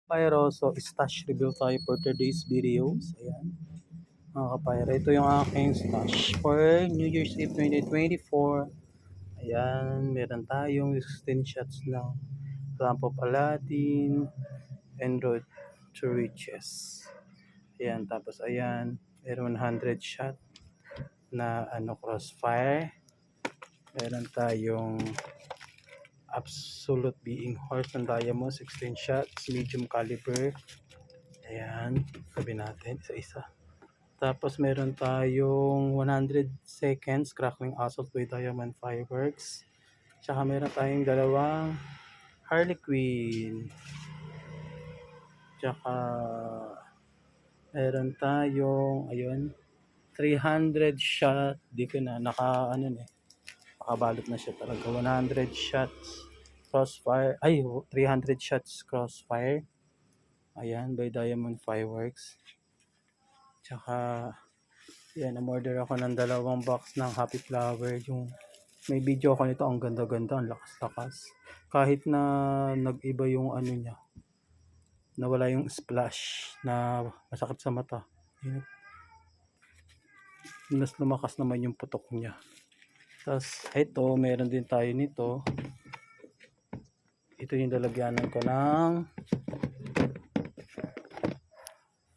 Pyro, so stash review tayo for today's videos. Ayan, mga kapayro. Ito yung aking stash for New Year's Eve 2024. Ayan, meron tayong 16 shots ng Lamp of Aladdin and Road to Riches. Ayan, tapos ayan, meron 100 shot na crossfire. Meron tayong Absolute Being Horse ng Diamond, 16 shots, medium caliber. Ayan, sabi natin isa-isa. Tapos meron tayong 100 seconds Crackling Assault with Diamond Fireworks. Tsaka meron tayong dalawang Harley Quinn. Tsaka meron tayong, ayun, 300 shot. Di ko na, nakabalot na siya talaga. 100 shots Crossfire. Ay, 300 shots Crossfire. Ayan, by Diamond Fireworks. Tsaka, yan, umorder ako ng dalawang box ng Happy Flower. Yung may video ako nito, ang ganda-ganda, ang lakas-lakas. Kahit na nag-iba yung niya, nawala yung splash na masakit sa mata. Yun, mas lumakas naman yung putok niya. Tapos, ito, meron din tayo nito. Ito yung lalagyanan ko ng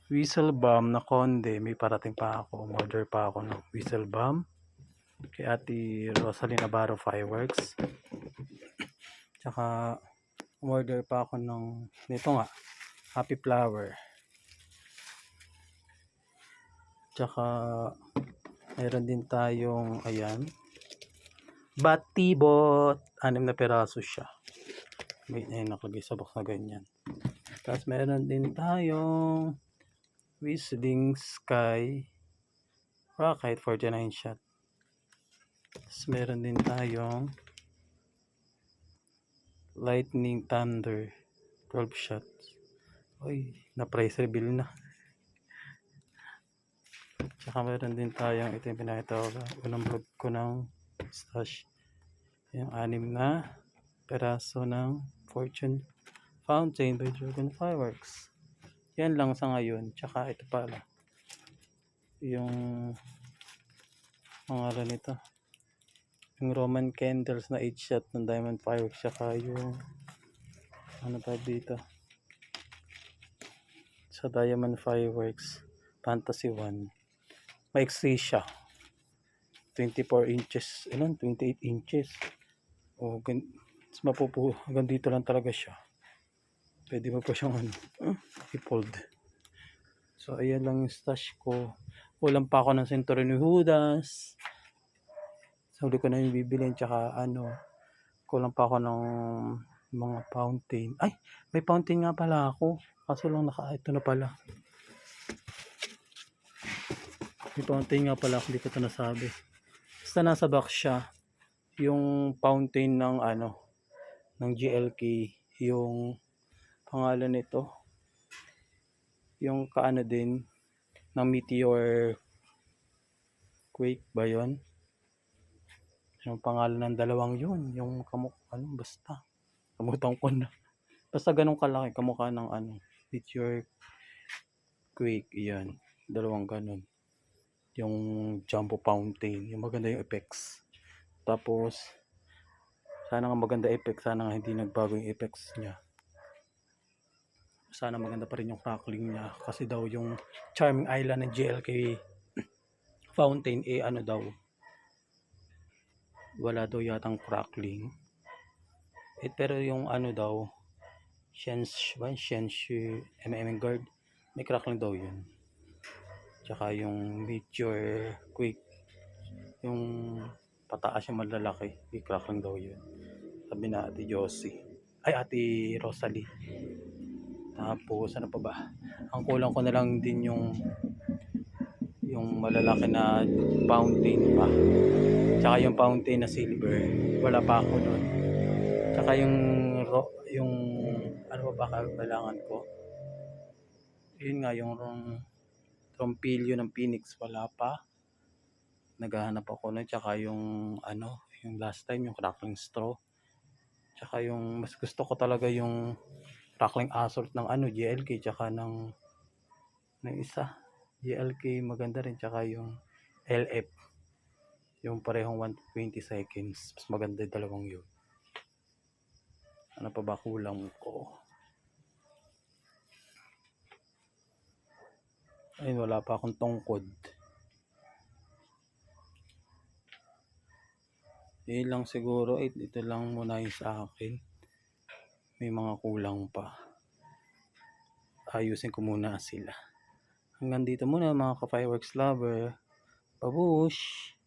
whistle bomb na konde. May parating pa ako. Order pa ako ng whistle bomb kay Ate Rosalie Navarro Fireworks. Tsaka order pa ako nito nga, Happy Flower. Tsaka meron din tayong ayan, Batibot. 6 na peraso siya. May nakalagay sa box na ganyan. Tapos meron din tayong Whistling Sky Rocket 49 shot. Tapos meron din tayong Lightning Thunder 12 shots. Uy, na price reveal na. Tsaka meron din tayong, ito yung pinakita ko unang vlog ko ng stash. Yung 6 na peraso ng Fortune Fountain by Dragon Fireworks. Yan lang sa ngayon. Tsaka ito pala, yung pangalan nito, yung Roman Candles na 8 shot ng Diamond Fireworks. Tsaka yung dito sa Diamond Fireworks Fantasy 1, maiksi siya, 24 inches, 28 inches. O hanggang dito lang talaga siya. Pwede mo pa siyang i-fold. So ayan lang yung stash ko. Kulang pa ako ng Centurion ni Judas. So huli ko na yung bibilin. Tsaka kulang pa ako ng mga fountain. Ay, may fountain nga pala ako. Kaso lang ito na pala. May fountain nga pala ako, hindi ko ito nasabi. Basta nasa box siya. Yung fountain ng GLK. Yung pangalan nito, yung din ng Meteor Quake ba yun? Yung pangalan ng dalawang yun, yung basta kamutan ko na, basta ganun kalaki, kamukha ng Meteor Quake. Yan, dalawang ganun, yung jumbo fountain, yung maganda yung effects. Tapos sana nga maganda effects, sana nga hindi nagbago yung effects niya. Sana maganda pa rin yung crackling niya, kasi daw yung Charming Island ng GLK fountain daw, wala daw yatang crackling. Pero yung daw Shenshu Guard, may crackling daw yun. Tsaka yung Meteor Quick, yung pataas yung malalaki, may crackling daw yun, sabi na Ate Josie, ay Ate Rosalie. Tapos ano pa ba, ang kulang ko na lang din yung malalaki na fountain pa, tsaka yung fountain na silver, wala pa ako nun. Tsaka yung ano pa ba kailangan ko, yun nga, yung trompilyo ng Phoenix, wala pa, naghahanap ako nun. Tsaka yung yung last time, yung crackling straw. Tsaka yung mas gusto ko talaga yung Rockling Assault ng ano, GLK, tsaka ng isa. GLK maganda rin, tsaka yung LF. Yung parehong 120 seconds. Mas maganda yung dalawang yun. Ano pa ba kulang ko? Ayun, wala pa akong tungkod. Yun lang siguro. Ito lang muna yung sa akin. May mga kulang pa. Ayusin ko muna sila. Hanggang dito muna mga ka-fireworks lover. Babush!